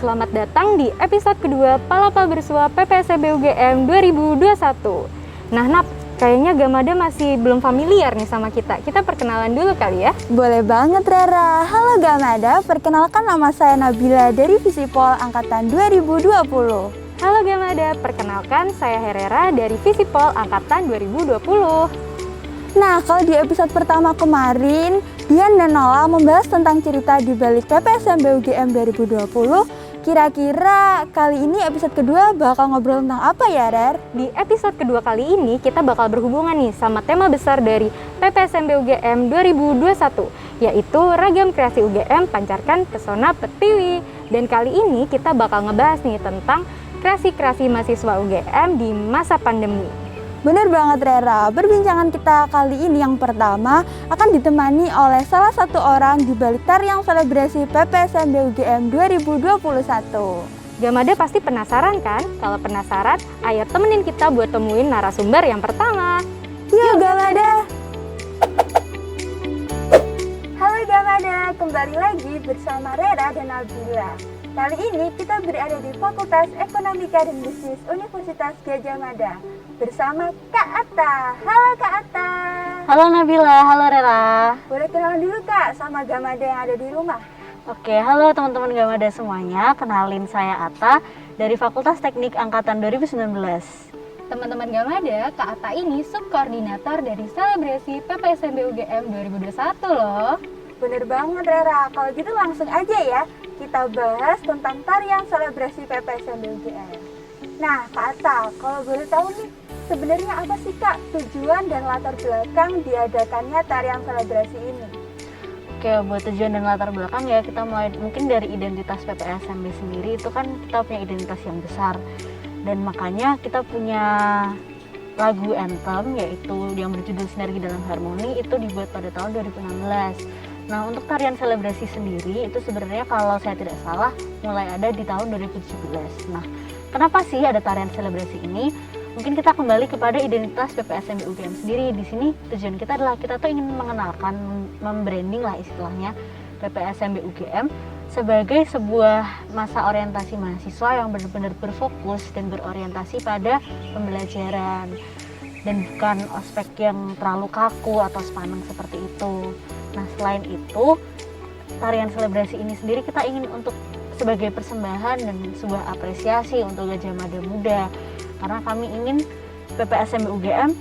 selamat datang di episode kedua Palapa Bersua PPSMB UGM 2021. Nah, Nap, kayaknya Gamada masih belum familiar nih sama kita. Kita perkenalan dulu kali ya. Boleh banget, Rera. Halo Gamada, perkenalkan nama saya Nabila dari Visipol Angkatan 2020. Halo Gamada, perkenalkan saya Herrera dari Visipol Angkatan 2020. Nah, kalau di episode pertama kemarin, Dian dan Nola membahas tentang cerita di balik PPSMB UGM 2020. Kira-kira kali ini episode kedua bakal ngobrol tentang apa ya, Rer? Di episode kedua kali ini kita bakal berhubungan nih sama tema besar dari PPSMB UGM 2021, yaitu Ragam Kreasi UGM Pancarkan Pesona Pertiwi. Dan kali ini kita bakal ngebahas nih tentang kreasi-kreasi mahasiswa UGM di masa pandemi. Bener banget, Rera. Perbincangan kita kali ini yang pertama akan ditemani oleh salah satu orang di balik tarian selebrasi PPSMB UGM 2021. Gamada pasti penasaran kan? Kalau penasaran, ayo temenin kita buat temuin narasumber yang pertama. Yuk Gamada! Halo Gamada, kembali lagi bersama Rera dan Nabila. Kali ini kita berada di Fakultas Ekonomika dan Bisnis Universitas Gadjah Mada bersama Kak Atta. Halo Kak Atta. Halo Nabila, halo Rera. Boleh kenalan dulu Kak sama Gamada yang ada di rumah? Oke, halo teman-teman Gamada semuanya. Kenalin saya Atta dari Fakultas Teknik Angkatan 2019. Teman-teman Gamada, Kak Atta ini subkoordinator dari selebrasi PPSMB UGM 2021 loh. Bener banget Rera, kalau gitu langsung aja ya kita bahas tentang tarian selebrasi PPSMB UGM. Nah Kak Atta, kalau boleh tahu nih, sebenarnya apa sih Kak tujuan dan latar belakang diadakannya tarian selebrasi ini? Oke, buat tujuan dan latar belakang ya kita mulai mungkin dari identitas PPSMB sendiri. Itu kan kita punya identitas yang besar, dan makanya kita punya lagu anthem yaitu yang berjudul Sinergi Dalam Harmoni, itu dibuat pada tahun 2016. Nah, untuk tarian selebrasi sendiri itu sebenarnya kalau saya tidak salah mulai ada di tahun 2017. Nah, kenapa sih ada tarian selebrasi ini? Mungkin kita kembali kepada identitas PPSMB UGM sendiri. Di sini tujuan kita adalah kita tuh ingin mengenalkan, membranding lah istilahnya PPSMB UGM sebagai sebuah masa orientasi mahasiswa yang benar-benar berfokus dan berorientasi pada pembelajaran dan bukan ospek yang terlalu kaku atau sepaneng seperti itu. Nah, selain itu, tarian selebrasi ini sendiri kita ingin untuk sebagai persembahan dan sebuah apresiasi untuk Gadjah Mada Muda. Karena kami ingin PPSMB UGM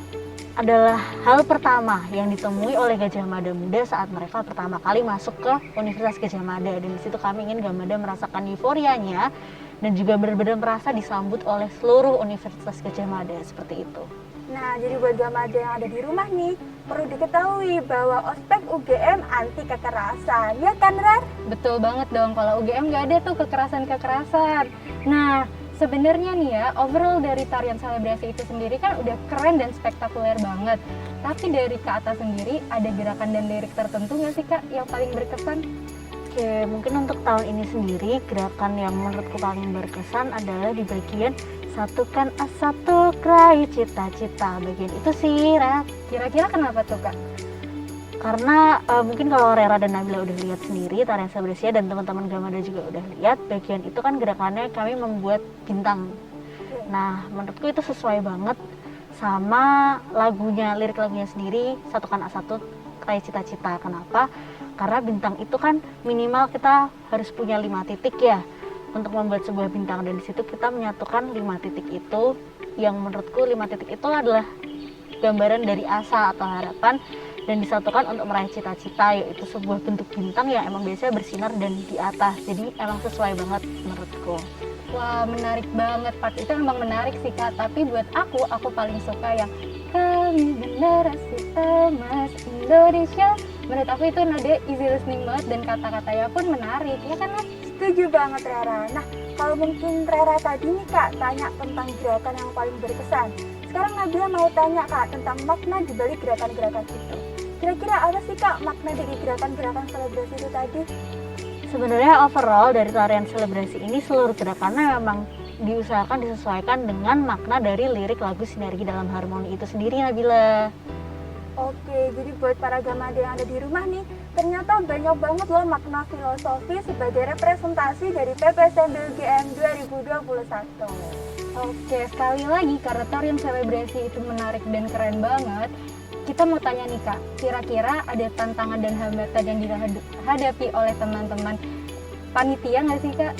adalah hal pertama yang ditemui oleh Gadjah Mada Muda saat mereka pertama kali masuk ke Universitas Gadjah Mada. Dan di situ kami ingin Gamada merasakan euforianya dan juga benar-benar merasa disambut oleh seluruh Universitas Gadjah Mada seperti itu. Nah, jadi buat Gamada yang ada di rumah nih, perlu diketahui bahwa ospek UGM anti kekerasan, ya kan Rar? Betul banget dong, kalau UGM nggak ada tuh kekerasan-kekerasan. Nah, sebenarnya nih ya, overall dari tarian selebrasi itu sendiri kan udah keren dan spektakuler banget. Tapi dari Kak Atta sendiri, ada gerakan dan lirik tertentu nggak sih Kak yang paling berkesan? Oke, mungkin untuk tahun ini sendiri, gerakan yang menurutku paling berkesan adalah di bagian satukan asa tuh raih cita-cita. Bagian itu sih, Rat. Kira-kira kenapa tuh, Kak? Karena mungkin kalau Rera dan Nabila udah lihat sendiri tarian selebrasinya dan teman-teman Gamada juga udah lihat, bagian itu kan gerakannya kami membuat bintang. Nah, menurutku itu sesuai banget sama lagunya, lirik lagunya sendiri, satukan asa tuh raih cita-cita. Kenapa? Karena bintang itu kan minimal kita harus punya 5 titik ya untuk membuat sebuah bintang, dan di situ kita menyatukan 5 titik itu, yang menurutku 5 titik itu adalah gambaran dari asa atau harapan, dan disatukan untuk meraih cita-cita, yaitu sebuah bentuk bintang yang emang biasanya bersinar dan di atas. Jadi emang sesuai banget menurutku. Wah, menarik banget, part itu emang menarik sih Kak. Tapi buat aku paling suka yang kami generasi emas Indonesia. Menurut aku itu nada easy listening banget dan kata-katanya pun menarik, ya kan Mas? Setuju banget Rera. Nah, kalau mungkin Rera tadi nih Kak tanya tentang gerakan yang paling berkesan, sekarang Nabila mau tanya Kak tentang makna dibalik gerakan-gerakan itu. Kira-kira apa sih Kak makna dari gerakan-gerakan selebrasi itu tadi? Sebenarnya overall dari tarian selebrasi ini seluruh gerakannya memang diusahakan disesuaikan dengan makna dari lirik lagu Sinergi Dalam Harmoni itu sendiri, Nabila. Oke, jadi buat para Gamada yang ada di rumah nih, ternyata banyak banget loh makna filosofi sebagai representasi dari PPSMB UGM 2021. Oke, sekali lagi karena tarian selebrasi itu menarik dan keren banget, kita mau tanya nih Kak, kira-kira ada tantangan dan hambatan yang dihadapi oleh teman-teman panitia nggak sih Kak?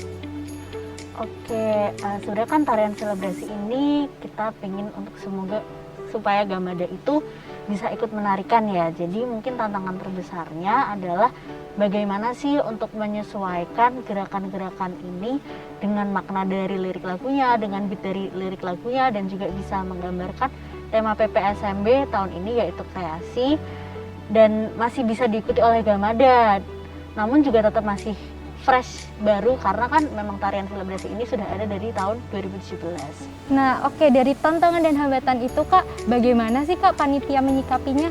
Oke, sebenarnya kan tarian selebrasi ini kita pengen untuk supaya Gamada itu bisa ikut menarikan ya. Jadi mungkin tantangan terbesarnya adalah bagaimana sih untuk menyesuaikan gerakan-gerakan ini dengan makna dari lirik lagunya, dengan beat dari lirik lagunya, dan juga bisa menggambarkan tema PPSMB tahun ini yaitu kreasi, dan masih bisa diikuti oleh Gamada. Namun juga tetap masih fresh, baru, karena kan memang tarian selebrasi ini sudah ada dari tahun 2017. Nah, oke, dari tantangan dan hambatan itu Kak, bagaimana sih Kak panitia menyikapinya?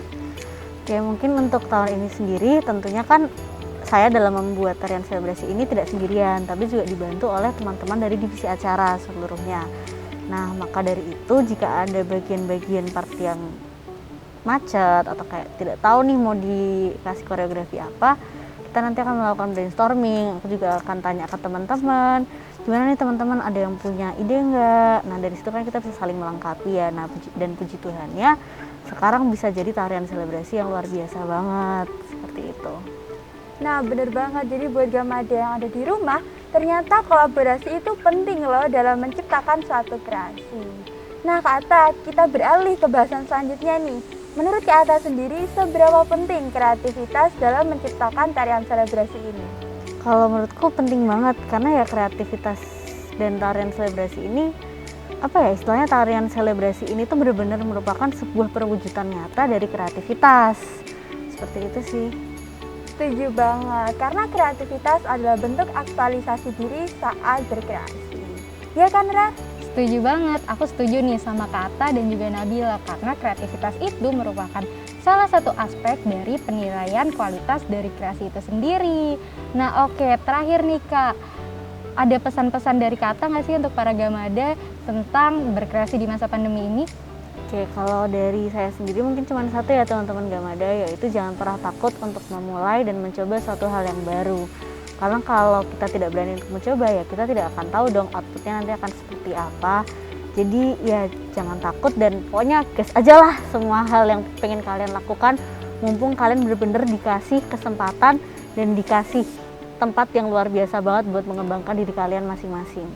Oke, mungkin untuk tahun ini sendiri tentunya kan saya dalam membuat tarian selebrasi ini tidak sendirian, tapi juga dibantu oleh teman-teman dari divisi acara seluruhnya. Nah, maka dari itu jika ada bagian-bagian part yang macet atau kayak tidak tahu nih mau dikasih koreografi apa, kita nanti akan melakukan brainstorming. Aku juga akan tanya ke teman-teman, gimana nih teman-teman, ada yang punya ide nggak? Nah, dari situ kan kita bisa saling melengkapi ya. Nah, puji Tuhannya sekarang bisa jadi tarian selebrasi yang luar biasa banget, seperti itu. Nah, bener banget. Jadi buat Gamada yang ada di rumah, ternyata kolaborasi itu penting loh dalam menciptakan suatu kreasi. Nah, Kak Atta, kita beralih ke bahasan selanjutnya nih. Menurut Kak Atta sendiri, seberapa penting kreativitas dalam menciptakan tarian selebrasi ini? Kalau menurutku penting banget, karena ya kreativitas dan tarian selebrasi ini, apa ya istilahnya, tarian selebrasi ini tuh benar-benar merupakan sebuah perwujudan nyata dari kreativitas. Seperti itu sih. Setuju banget, karena kreativitas adalah bentuk aktualisasi diri saat berkreasi. Ya kan, Ra? Setuju banget, aku setuju nih sama Kak Atta dan juga Nabila, karena kreativitas itu merupakan salah satu aspek dari penilaian kualitas dari kreasi itu sendiri. Nah oke, terakhir nih Kak, ada pesan-pesan dari Kak Atta nggak sih untuk para Gamada tentang berkreasi di masa pandemi ini? Oke, kalau dari saya sendiri mungkin cuma satu ya teman-teman Gamada, yaitu jangan pernah takut untuk memulai dan mencoba suatu hal yang baru. Karena kalau kita tidak berani untuk mencoba ya kita tidak akan tahu dong outputnya nanti akan seperti apa. Jadi ya jangan takut dan pokoknya gas aja lah semua hal yang pengen kalian lakukan. Mumpung kalian benar-benar dikasih kesempatan dan dikasih tempat yang luar biasa banget buat mengembangkan diri kalian masing-masing.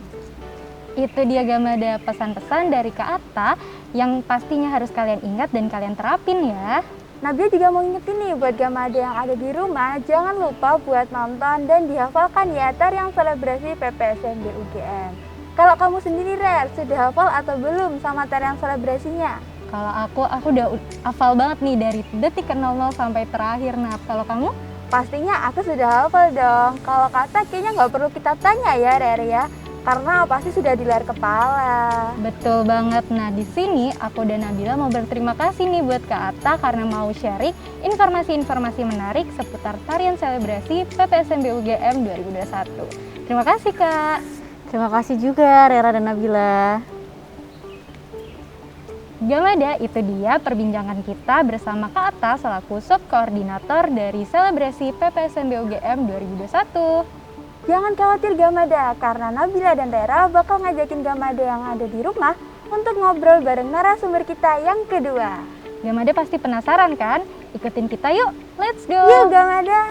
Itu dia Gamada, pesan-pesan dari Kak Atta yang pastinya harus kalian ingat dan kalian terapin ya. Nabila juga mau ingetin nih buat Gamada yang ada di rumah, jangan lupa buat nonton dan dihafalkan ya tarian selebrasi PPSMB UGM. Kalau kamu sendiri, Rer, sudah hafal atau belum sama tarian selebrasinya? Kalau aku udah hafal banget nih dari detik ke-00 sampai terakhir. Nah, kalau kamu? Pastinya aku sudah hafal dong. Kalau kata kayaknya nggak perlu kita tanya ya, Rer ya. Karena pasti sudah di luar kepala. Betul banget. Nah, di sini aku dan Nabila mau berterima kasih nih buat Kak Atta karena mau sharing informasi-informasi menarik seputar tarian selebrasi PPSMB UGM 2021. Terima kasih Kak. Terima kasih juga Rera dan Nabila. Gamada, itu dia perbincangan kita bersama Kak Atta selaku subkoordinator dari selebrasi PPSMB UGM 2021. Jangan khawatir Gamada, karena Nabila dan Rera bakal ngajakin Gamada yang ada di rumah untuk ngobrol bareng narasumber kita yang kedua. Gamada pasti penasaran kan? Ikutin kita yuk, let's go! Yuk Gamada!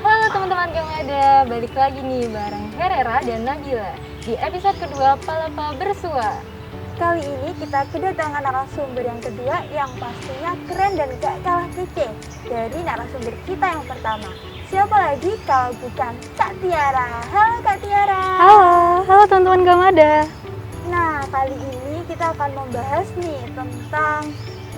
Halo teman-teman Gamada, balik lagi nih bareng Herera dan Nabila di episode kedua Palapa Bersua. Kali ini kita kedatangan narasumber yang kedua yang pastinya keren dan gak kalah kece dari narasumber kita yang pertama. Siapa lagi kalau bukan Kak Tiara. Halo Kak Tiara. Halo teman-teman Gamada. Nah, kali ini kita akan membahas nih tentang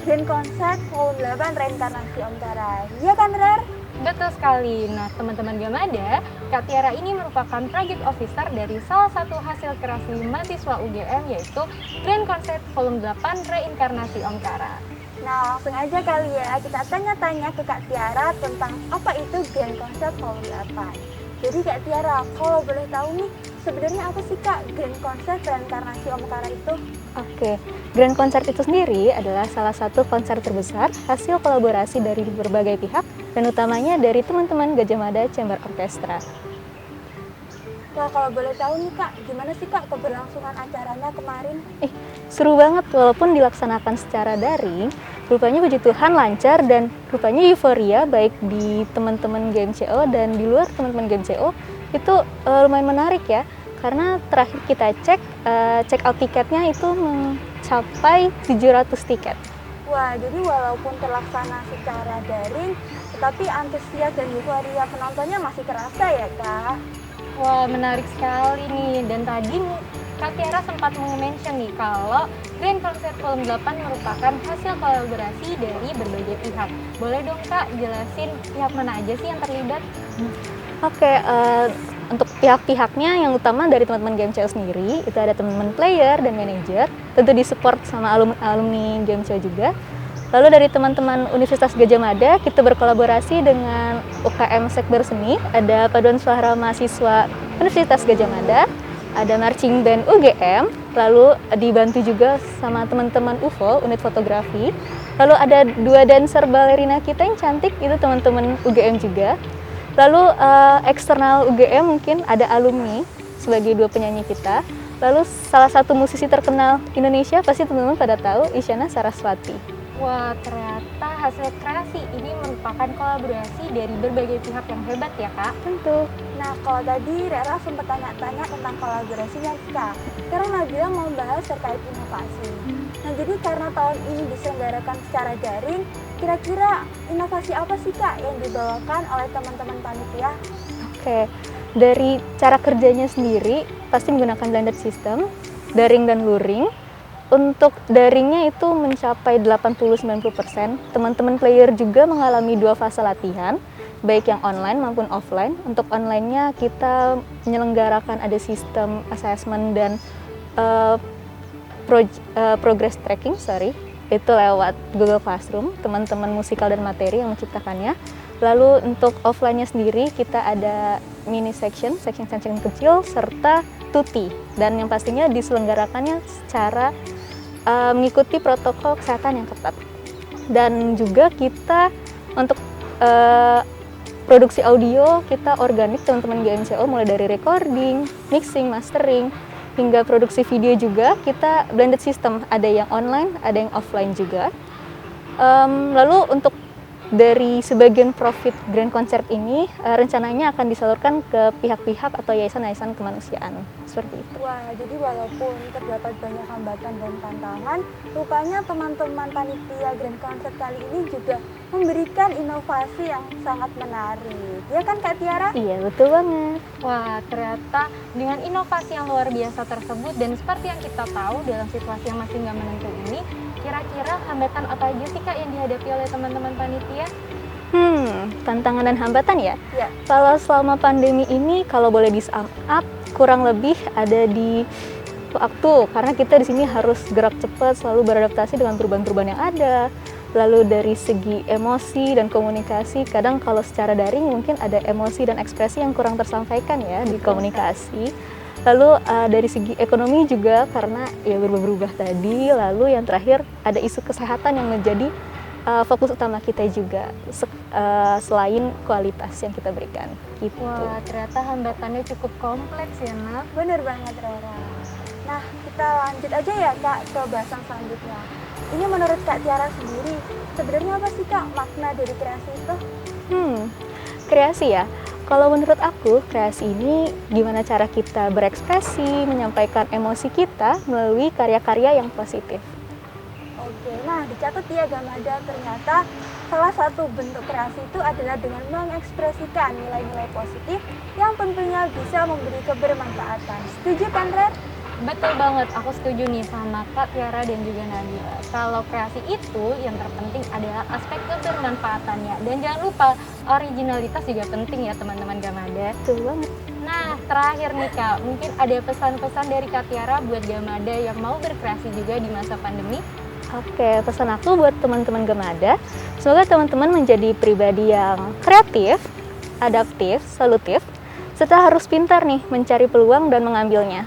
band konsep Volume 8 Reinkarnasi Omkara. Iya kan, Rer? Betul sekali. Nah, teman-teman Gamada, Kak Tiara ini merupakan project officer dari salah satu hasil kreasi mahasiswa UGM yaitu Grand Concept Volume 8 Reinkarnasi Omkara. Nah, langsung aja kali ya kita tanya-tanya ke Kak Tiara tentang apa itu Grand Concept Volume 8. Jadi Kak Tiara, kalau boleh tahu nih, sebenarnya apa sih Kak Grand Concert Reinkarnasi Omkara itu? Oke, Grand Concert itu sendiri adalah salah satu konser terbesar hasil kolaborasi dari berbagai pihak dan utamanya dari teman-teman Gajah Mada Chamber Orchestra. Wah, kalau boleh tahu nih Kak, gimana sih Kak keberlangsungan acaranya kemarin? Seru banget walaupun dilaksanakan secara daring, rupanya puji Tuhan lancar dan rupanya euforia baik di teman-teman GMCO dan di luar teman-teman GMCO itu lumayan menarik ya. Karena terakhir kita check out tiketnya itu mencapai 700 tiket. Wah, jadi walaupun terlaksana secara daring, tetapi antusias dan euforia penontonnya masih terasa ya Kak? Wah, menarik sekali nih. Dan tadi Kak Tiara sempat mention nih kalau Grand Concert Volume 8 merupakan hasil kolaborasi dari berbagai pihak. Boleh dong Kak jelasin pihak mana aja sih yang terlibat? Oke, untuk pihak-pihaknya yang utama dari teman-teman GMCO sendiri, itu ada teman-teman player dan manajer, tentu disupport sama alumni GMCO juga. Lalu dari teman-teman Universitas Gajah Mada, kita berkolaborasi dengan UKM Sekber Seni, ada paduan suara mahasiswa Universitas Gajah Mada, ada marching band UGM, lalu dibantu juga sama teman-teman UFO, unit fotografi. Lalu ada 2 dancer balerina kita yang cantik, itu teman-teman UGM juga. Lalu eksternal UGM mungkin ada alumni sebagai 2 penyanyi kita. Lalu salah satu musisi terkenal Indonesia, pasti teman-teman pada tahu, Isyana Saraswati. Wah, ternyata hasil kreasi ini merupakan kolaborasi dari berbagai pihak yang hebat ya Kak? Tentu. Nah, kalau tadi Rera sempat tanya-tanya tentang kolaborasinya Kak, karena Nabila mau bahas terkait inovasi. Nah, jadi karena tahun ini diselenggarakan secara daring, kira-kira inovasi apa sih Kak yang dibawakan oleh teman-teman panitia? Oke, dari cara kerjanya sendiri pasti menggunakan blended system, daring dan luring. Untuk daringnya itu mencapai 80-90%. Teman-teman player juga mengalami 2 fase latihan, baik yang online maupun offline. Untuk online-nya kita menyelenggarakan ada sistem assessment dan progress tracking, itu lewat Google Classroom, teman-teman musikal dan materi yang menciptakannya. Lalu untuk offline-nya sendiri kita ada mini section kecil, serta tutti. Dan yang pastinya diselenggarakannya secara mengikuti protokol kesehatan yang ketat. Dan juga kita untuk produksi audio kita organik teman-teman GMCO, mulai dari recording, mixing, mastering, hingga produksi video juga kita blended system, ada yang online, ada yang offline juga. Lalu untuk dari sebagian profit Grand Concert ini rencananya akan disalurkan ke pihak-pihak atau yayasan-yayasan kemanusiaan, seperti itu. Wah, jadi walaupun terdapat banyak hambatan dan tantangan, rupanya teman-teman panitia Grand Concert kali ini juga memberikan inovasi yang sangat menarik. Ya kan Kak Tiara? Iya, betul banget. Wah, ternyata dengan inovasi yang luar biasa tersebut dan seperti yang kita tahu dalam situasi yang masih nggak menentu ini, kira-kira hambatan apa aja sih Kak yang dihadapi oleh teman-teman panitia? Tantangan dan hambatan ya? Ya. Kalau selama pandemi ini, kalau boleh di-sum up, kurang lebih ada di waktu, karena kita di sini harus gerak cepat, selalu beradaptasi dengan perubahan-perubahan yang ada. Lalu dari segi emosi dan komunikasi, kadang kalau secara daring mungkin ada emosi dan ekspresi yang kurang tersampaikan ya di komunikasi. Lalu dari segi ekonomi juga karena ya berubah-ubah tadi. Lalu yang terakhir ada isu kesehatan yang menjadi fokus utama kita juga selain kualitas yang kita berikan. Gitu. Wah, ternyata hambatannya cukup kompleks ya, Nak. Bener banget Rera. Nah, kita lanjut aja ya Kak ke bahasan selanjutnya. Ini menurut Kak Tiara sendiri, sebenarnya apa sih Kak makna dari kreasi itu? Kreasi ya. Kalau menurut aku, kreasi ini gimana cara kita berekspresi, menyampaikan emosi kita melalui karya-karya yang positif. Oke, nah dicatat ya Gamada, ternyata salah satu bentuk kreasi itu adalah dengan mengekspresikan nilai-nilai positif yang tentunya bisa memberi kebermanfaatan. Setuju kan Red? Betul banget, aku setuju nih sama Kak Tiara dan juga Nabila. Kalau kreasi itu yang terpenting adalah aspek kebermanfaatannya. Dan jangan lupa, originalitas juga penting ya teman-teman Gamada. Betul banget. Nah, terakhir nih Kak, mungkin ada pesan-pesan dari Kak Tiara buat Gamada yang mau berkreasi juga di masa pandemi? Oke, pesan aku buat teman-teman Gamada, semoga teman-teman menjadi pribadi yang kreatif, adaptif, solutif, serta harus pintar nih mencari peluang dan mengambilnya.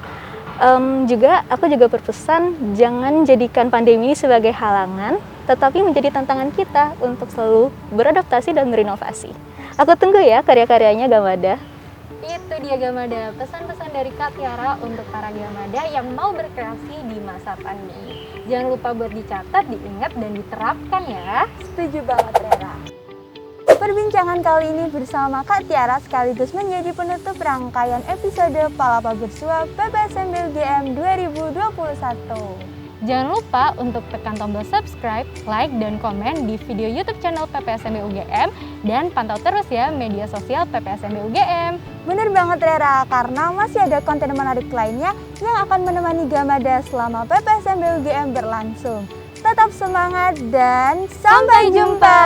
Aku juga berpesan jangan jadikan pandemi ini sebagai halangan, tetapi menjadi tantangan kita untuk selalu beradaptasi dan berinovasi. Aku tunggu ya karya-karyanya Gamada. Itu dia Gamada, pesan-pesan dari Kak Tiara untuk para Gamada yang mau berkreasi di masa pandemi. Jangan lupa buat dicatat, diingat, dan diterapkan ya. Setuju banget Rera. Perbincangan kali ini bersama Kak Tiara sekaligus menjadi penutup rangkaian episode Palapa Bersua PPSMB UGM 2021. Jangan lupa untuk tekan tombol subscribe, like, dan komen di video YouTube channel PPSMB UGM dan pantau terus ya media sosial PPSMB UGM. Bener banget Rera, karena masih ada konten menarik lainnya yang akan menemani Gamada selama PPSMB UGM berlangsung. Tetap semangat dan sampai jumpa!